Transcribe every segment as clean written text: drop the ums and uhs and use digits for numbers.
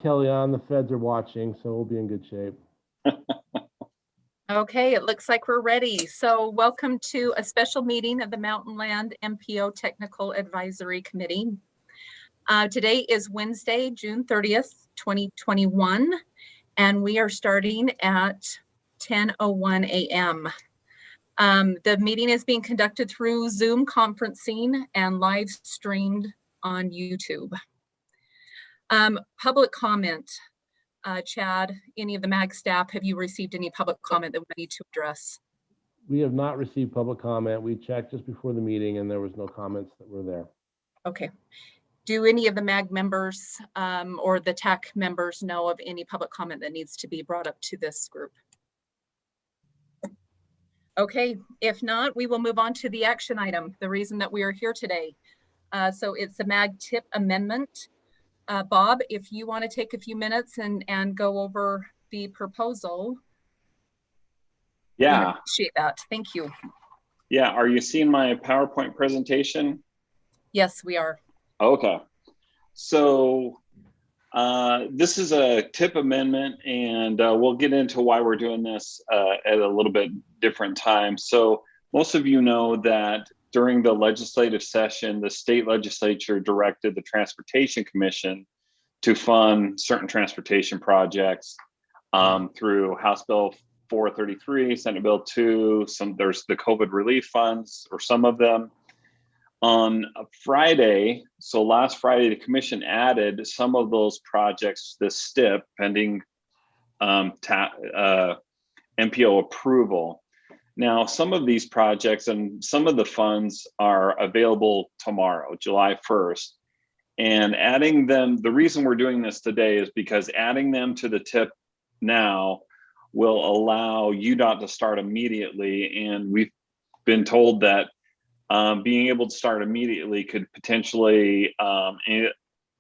Kelly on. The feds are watching, so we'll be in good shape. Okay, it looks like we're ready. So welcome to a special meeting of the Mountain Land MPO Technical Advisory Committee. Today is Wednesday, June 30th, 2021, and we are starting at 10:01 a.m. The meeting is being conducted through Zoom conferencing and live streamed on YouTube. Public comment. Chad, any of the MAG staff, have you received any public comment that we need to address? We have not received public comment. We checked just before the meeting and there was no comments that were there. Okay. Do any of the MAG members or the TAC members know of any public comment that needs to be brought up to this group? Okay, if not, we will move on to the action item, the reason that we are here today. So it's the MAG tip amendment. Bob, if you want to take a few minutes and go over the proposal. Yeah. We appreciate that. Thank you. Yeah. Are you seeing my PowerPoint presentation? Yes, we are. Okay. So this is a tip amendment, and we'll get into why we're doing this at a little bit different time. So most of you know that during the legislative session, the state legislature directed the Transportation Commission to fund certain transportation projects through House Bill 433, Senate Bill 2, there's the COVID relief funds, or some of them. On Friday, so last Friday, the commission added some of those projects, the STIP, pending MPO approval. Now, some of these projects and some of the funds are available tomorrow, July 1st. And adding them, the reason we're doing this today is because adding them to the TIP now will allow UDOT to start immediately. And we've been told that being able to start immediately could potentially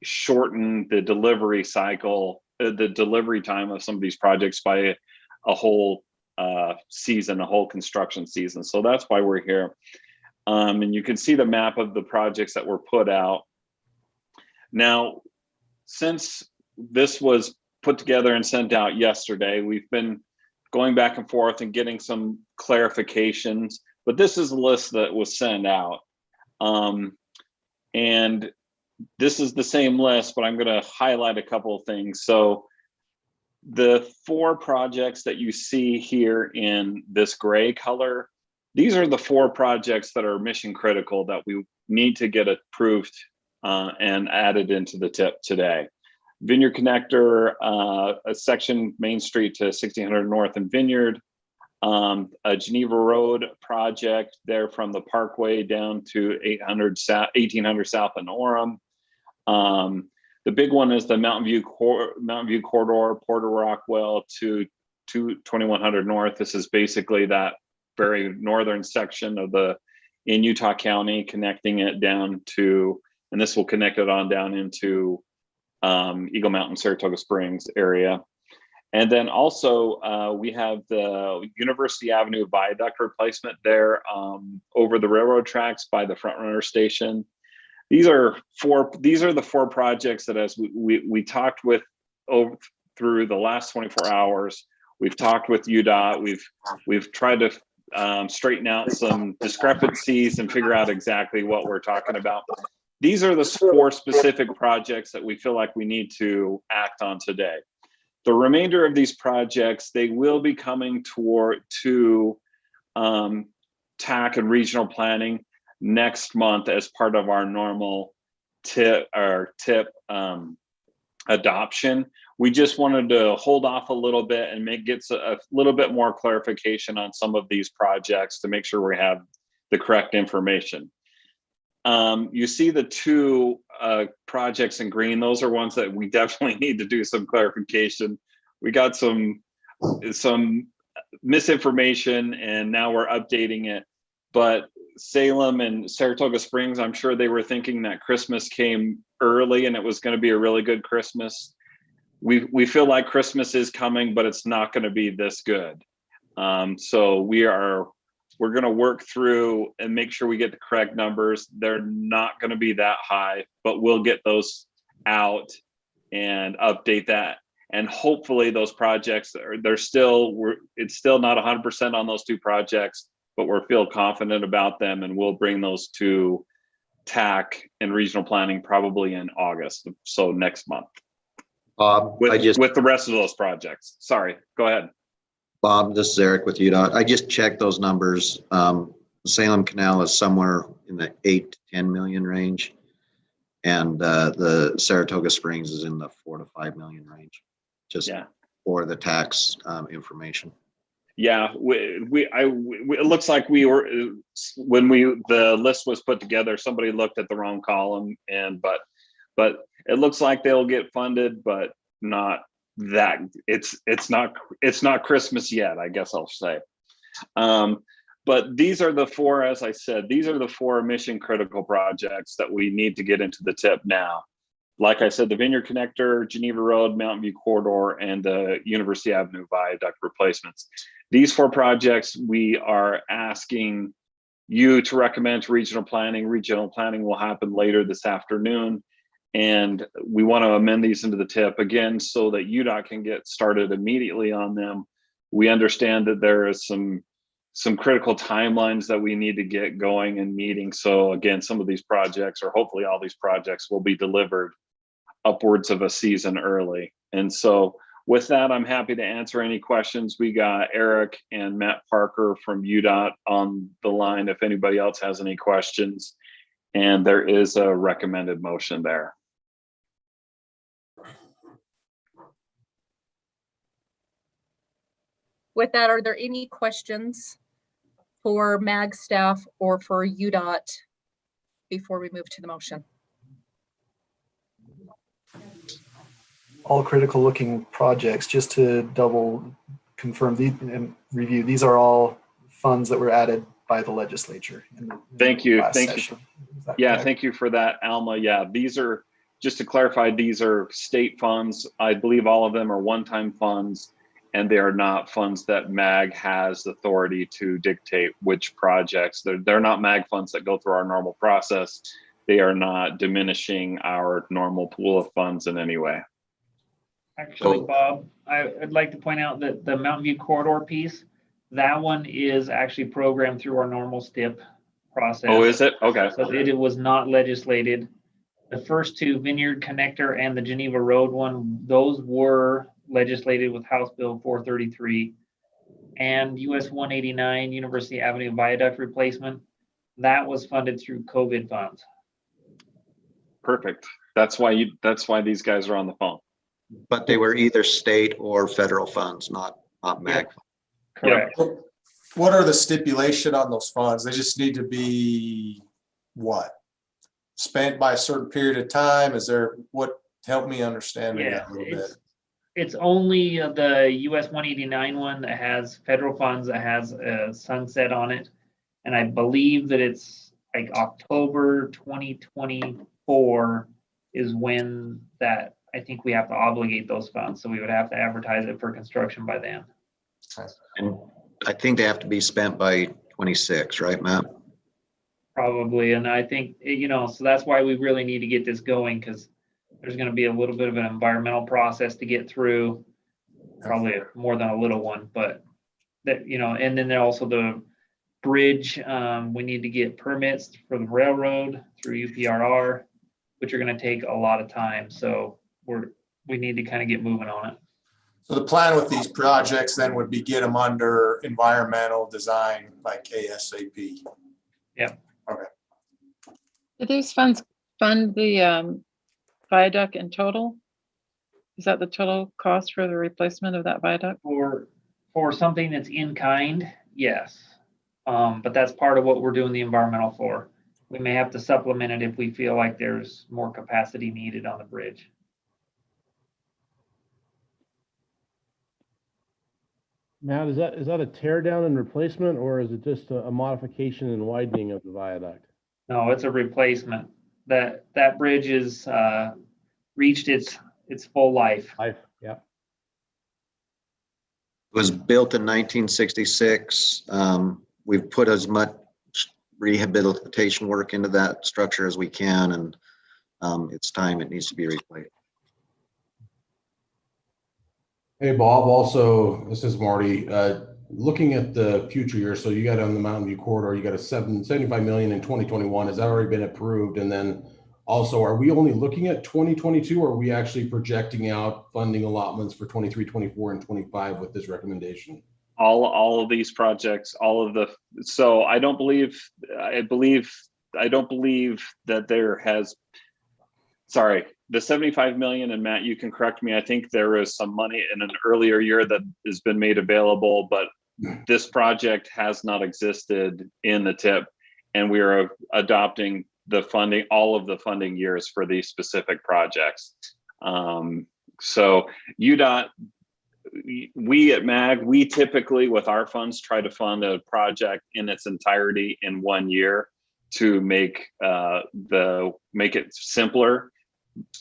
shorten the delivery cycle, the delivery time of some of these projects by a whole season, a whole construction season. So that's why we're here. And you can see the map of the projects that were put out. Now, since this was put together and sent out yesterday, we've been going back and forth and getting some clarifications, but this is a list that was sent out. And this is the same list, but I'm going to highlight a couple of things. So the 4 projects that you see here in this gray color, these are the 4 projects that are mission critical that we need to get approved and added into the TIP today. Vineyard Connector, a section Main Street to 1600 North and Vineyard, a Geneva Road project there from the Parkway down to 1800 South and Orem. The big one is the Mountain View Corridor, Porter Rockwell to 2100 North. This is basically that very northern section of in Utah County, connecting it down to, and this will connect it on down into Eagle Mountain, Saratoga Springs area. And then also we have the University Avenue viaduct replacement there over the railroad tracks by the Front Runner Station. These are the 4 projects that, as we talked with through the last 24 hours, we've talked with UDOT. We've tried to straighten out some discrepancies and figure out exactly what we're talking about. These are the 4 specific projects that we feel like we need to act on today. The remainder of these projects, they will be coming to TAC and regional planning next month as part of our normal TIP adoption. We just wanted to hold off a little bit and get a little bit more clarification on some of these projects to make sure we have the correct information. You see the 2 projects in green. Those are ones that we definitely need to do some clarification. We got some misinformation and now we're updating it. But Salem and Saratoga Springs, I'm sure they were thinking that Christmas came early and it was going to be a really good Christmas. We feel like Christmas is coming, but it's not going to be this good. So we're going to work through and make sure we get the correct numbers. They're not going to be that high, but we'll get those out and update that. And hopefully those projects it's still not 100% on those two projects, but we're feel confident about them, and we'll bring those to TAC and regional planning probably in August, so next month. Bob, With the rest of those projects. Sorry, go ahead. Bob, this is Eric with UDOT. I just checked those numbers. Salem Canal is somewhere in the 8 to 10 million range, and the Saratoga Springs is in the 4 to 5 million range. Just for the tax information. Yeah, it looks like we were, when the list was put together, somebody looked at the wrong column, but it looks like they'll get funded, but not that it's not Christmas yet, I guess I'll say. But these are the four, as I said, these are the four mission critical projects that we need to get into the tip now. Like I said, the Vineyard Connector, Geneva Road, Mountain View Corridor, and the University Avenue Viaduct replacements. These four projects we are asking you to recommend to regional planning. Regional planning will happen later this afternoon. And we want to amend these into the tip again so that UDOT can get started immediately on them. We understand that there is some critical timelines that we need to get going and meeting. So again, some of these projects, or hopefully all these projects, will be delivered upwards of a season early. And so with that, I'm happy to answer any questions. We got Eric and Matt Parker from UDOT on the line if anybody else has any questions. And there is a recommended motion there. With that, are there any questions for MAG staff or for UDOT before we move to the motion? All critical looking projects, just to double confirm these and review, these are all funds that were added by the legislature. Thank you. Yeah, correct? thank you for that, Alma. Yeah, these are, just to clarify, these are state funds. I believe all of them are one-time funds, and they are not funds that MAG has authority to dictate which projects. They're not MAG funds that go through our normal process. They are not diminishing our normal pool of funds in any way. Actually, Bob, I'd like to point out that the Mountain View Corridor piece, that one is actually programmed through our normal STIP process. Oh, is it? Okay. So it was not legislated. The first two, Vineyard Connector and the Geneva Road one, those were legislated with House Bill 433. And US 189, University Avenue Viaduct replacement, that was funded through COVID funds. Perfect. That's why these guys are on the phone. But they were either state or federal funds, not MAG. Correct. Yep. What are the stipulation on those funds? They just need to be what? Spent by a certain period of time? Is there what? Help me understand that a little bit. It's only the US 189 one that has federal funds that has a sunset on it. And I believe that it's like October 2024 is when that, I think we have to obligate those funds. So we would have to advertise it for construction by then. And I think they have to be spent by 26, right, Matt? Probably. And I think, so that's why we really need to get this going, because there's going to be a little bit of an environmental process to get through, probably more than a little one, but that, and then there also the bridge. We need to get permits for the railroad through UPRR, which are going to take a lot of time. So we need to kind of get moving on it. So the plan with these projects then would be get them under environmental design, like ASAP. Yep. Okay. Do these funds fund the viaduct in total? Is that the total cost for the replacement of that viaduct? For something that's in kind, yes. But that's part of what we're doing the environmental for. We may have to supplement it if we feel like there's more capacity needed on the bridge. Matt, is that a tear down and replacement, or is it just a modification and widening of the viaduct? No, it's a replacement. That bridge is reached its full life. Yeah. It was built in 1966. We've put as much rehabilitation work into that structure as we can, and it's time it needs to be replaced. Hey, Bob, also, this is Marty. Looking at the future year, so you got on the Mountain View corridor, you got a 75 million in 2021. Has that already been approved? And then also, are we only looking at 2022 or are we actually projecting out funding allotments for 23, 24, and 25 with this recommendation? All of these projects, so I don't believe that there has, sorry, the 75 million, and Matt, you can correct me, I think there is some money in an earlier year that has been made available, but this project has not existed in the TIP, and we are adopting the funding, all of the funding years for these specific projects. So UDOT, we at MAG, we typically with our funds try to fund a project in its entirety in 1 year to make it simpler,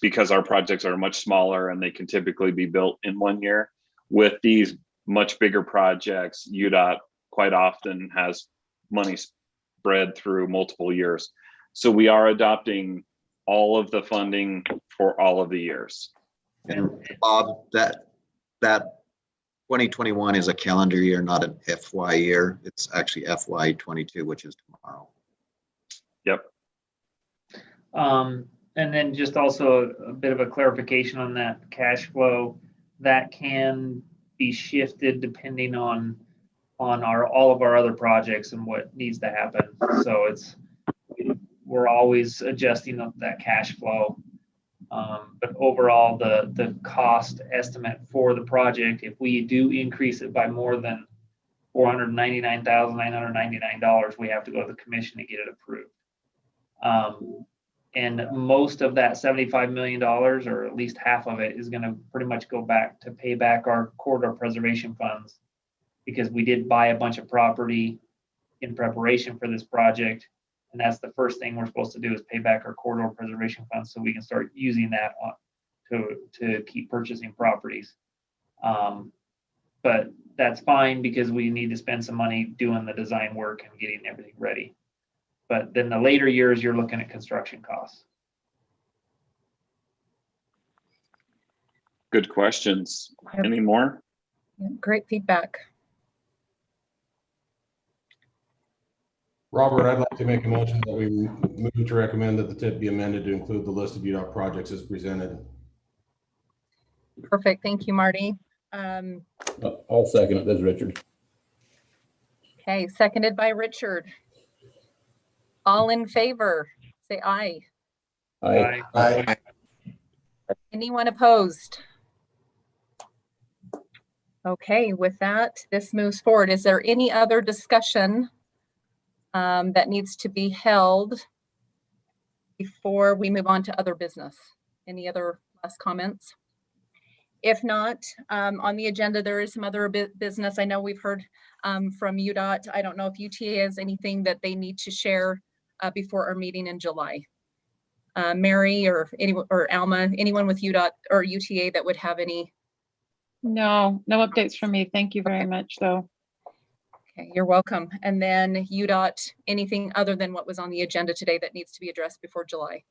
because our projects are much smaller and they can typically be built in 1 year. With these much bigger projects, UDOT quite often has money spread through multiple years. So we are adopting all of the funding for all of the years. And Bob, that 2021 is a calendar year, not an FY year. It's actually FY 22, which is tomorrow. Yep. And then just also a bit of a clarification on that cash flow that can be shifted depending on all of our other projects and what needs to happen. So we're always adjusting that cash flow. But overall, the cost estimate for the project, if we do increase it by more than $499,999, we have to go to the commission to get it approved. And most of that $75 million, or at least half of it, is going to pretty much go back to pay back our corridor preservation funds, because we did buy a bunch of property in preparation for this project. And that's the first thing we're supposed to do, is pay back our corridor preservation funds so we can start using that to keep purchasing properties. But that's fine, because we need to spend some money doing the design work and getting everything ready. But then the later years, you're looking at construction costs. Good questions. Any more? Yeah, great feedback. Robert, I'd like to make a motion that we move to recommend that the TIP be amended to include the list of UDOT projects as presented. Perfect. Thank you, Marty. I'll second it. That's Richard. Okay, seconded by Richard. All in favor, say aye. Aye. Anyone opposed? Okay, with that, this moves forward. Is there any other discussion that needs to be held before we move on to other business? Any other last comments? If not, on the agenda, there is some other business. I know we've heard from UDOT. I don't know if UTA has anything that they need to share before our meeting in July. Mary or Alma, anyone with UDOT or UTA that would have any? No updates from me. Thank you very much, though. Okay, you're welcome. And then UDOT, anything other than what was on the agenda today that needs to be addressed before July?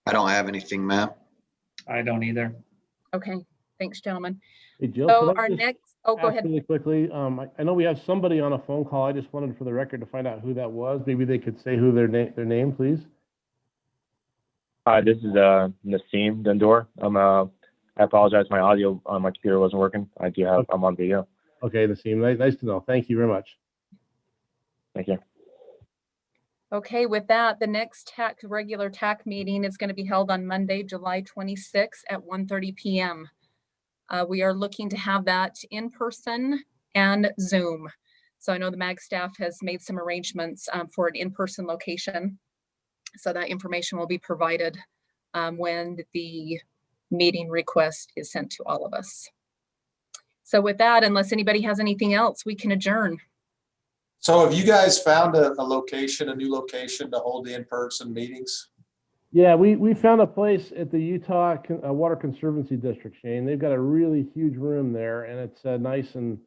I don't have anything, Matt. I don't either. Okay, thanks, gentlemen. Hey, Jill, So could I our just next, oh, go ask ahead. really quickly? I know we have somebody on a phone call. I just wanted for the record to find out who that was. Maybe they could say who their name, please. Hi, this is Nassim Dandour. I apologize, my audio on my computer wasn't working. I'm on video. Okay, Nassim, nice to know. Thank you very much. Thank you. Okay, with that, the next regular TAC meeting is going to be held on Monday, July 26th at 1:30 p.m. We are looking to have that in person and Zoom. So I know the MAG staff has made some arrangements for an in-person location. So that information will be provided when the meeting request is sent to all of us. So with that, unless anybody has anything else, we can adjourn. So have you guys found a new location to hold the in-person meetings? Yeah, we found a place at the Utah Water Conservancy District, Shane. They've got a really huge room there, and it's nice and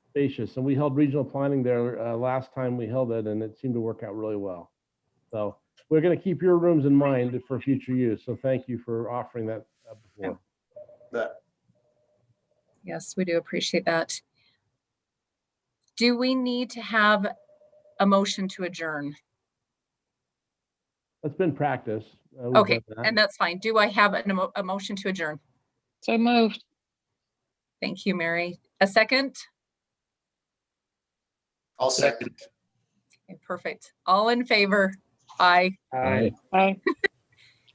spacious. And we held regional planning there last time we held it, and it seemed to work out really well. So we're going to keep your rooms in mind for future use. So thank you for offering that before. That- Yes, we do appreciate that. Do we need to have a motion to adjourn? That's been practice. We've Okay, done that. and that's fine. Do I have a motion to adjourn? So moved. Thank you, Mary. A second? I'll second. Okay, perfect. All in favor? Aye. Aye. Bye.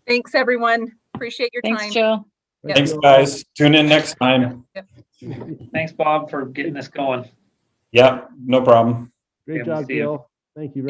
Thanks, everyone. Appreciate your Thanks, time. Jill. Yep. Thanks, guys. Tune in next time. Thanks, Bob, for getting this going. Yeah, no problem. Great Okay, we'll job, see you. Jill. Thank you.